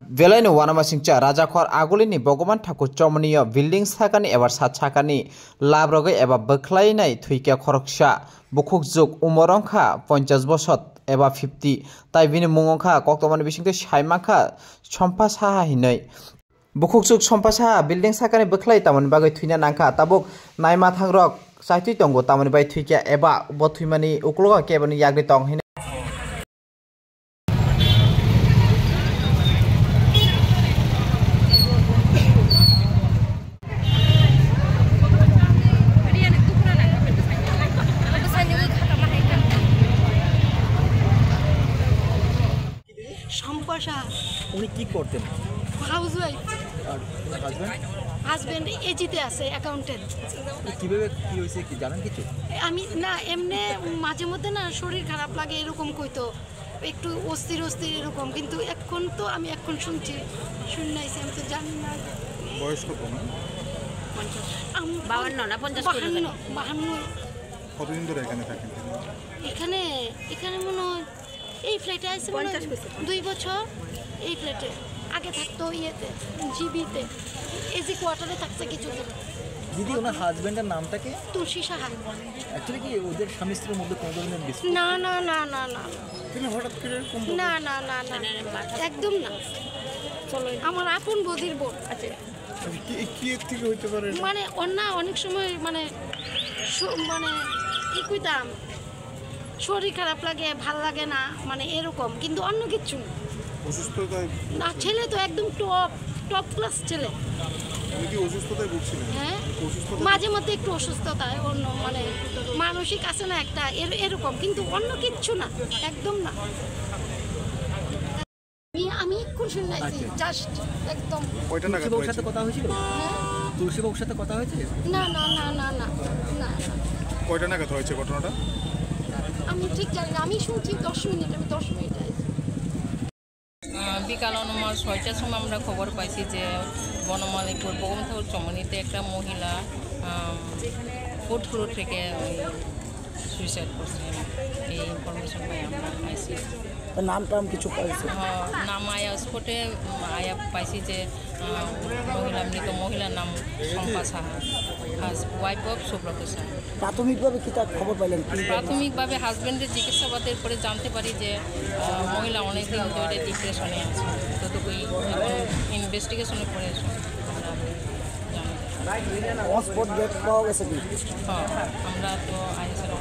Velai Wanamasingcha Rajakor Agulini Bogoman Taku Chomaniya building sakani ebar sat sakani labrogai eba beklainai thuika khoroksha bukhukjuk umorongkha 50 bosot eba 50 tai bini mungongkha koktomani bisingte saimangkha sompa saha hinai bukhukjuk sompa saha building sakani beklai tamani bagai thuina nangkha tabuk naima thangrok saitui tongo tamani bai thuika eba bo thuimani ukloga kebani yagri tong hinai সম্পাশা উনি কি করতেন? Housewife. আর husband? Husband এজিতে আছে accountant. কিভাবে কি হয়েছে কি জানেন কিছু? আমি না এমনি মাঝে মধ্যে না শরীর খারাপ লাগে এরকম কইতো একটু অস্থির অস্থির এরকম কিন্তু এখন তো আমি এখন শুনছি শুনাইছি আমি তো জানি না। বয়স কত? 52 না 50 52। কতদিন ধরে এখানে থাকেন? এখানে মনে হয় এই ফ্ল্যাটে আছে 2 বছর। এই ফ্ল্যাটে আগে থাকতো ইয়েতে জিবিতে এজি কোয়ার্টারে থাকছে কিছুদিন। দিদি ওনার হাজবেন্ডের নামটা কি? তুলসী সাহা। অ্যাকচুয়ালি কি ওদের স্বামী স্ত্রীর মধ্যে কোনো ধরনের ডিসপিউট? না না না না না তিনি হঠাৎ করে এরকম না না না না একদম না। চলো আমার আপন বদির বোন আছে। কি এর থেকে হইতে পারে? মানে অনেক সময় মানে কি কইতাম শরীর খারাপ লাগে ভাল লাগে না মানে এরকম কিন্তু অন্য কিছু না। অসুস্থতায় না ছেলে তো একদম টপ ক্লাস ছেলে। উনি কি অসুস্থতায় ভুগছিলেন? হ্যাঁ মাঝে মধ্যে একটু অসুস্থতায় অন্য মানে মানসিক আছে না একটা এরকম কিন্তু অন্য কিচ্ছু না একদম না। আমি এক্ষুন শুনাইছি জাস্ট একদম। কয়টা নাগাদ তুলসী বাবুর সাথে কথা হয়েছিল? তুলসী বাবুর সাথে কথা হয়েছে? না না না না না না। কয়টা নাগাদ হয়েছে ঘটনাটা? আমি ঠিক জানি না আমি শুনছি 10 মিনিট আমি 10 মিনিট বিকাল অনুমান 6টার সময় আমরা খবর পাইছি যে বনমালীপুর বগমথাপুর চমনিতে একটা মহিলা ফুড ফ্লোর থেকে সুইসাইড করছে। এই ইনফরমেশন পাই আমরা পাইছি। নাম টাম কিছু পাইছে? নাম আয়া স্পটে আয়া পাইছি যে মৃত মহিলার নাম শম্পা সাহা, ওয়াইফ অফ সুব্রত সাহা। প্রাথমিকভাবে কি তার খবর পাইলেন? প্রাথমিকভাবে হাজব্যান্ডের জিজ্ঞাসাবাদের পরে জানতে পারি যে মহিলা অনেকদিন ধরে ডিপ্রেশনে আছে। ততটুকুই এখন ইনভেস্টিগেশনের পরে আমরা জানি। স্পট ডেট পাওয়া গেছে কি? আমরা তো আইএসের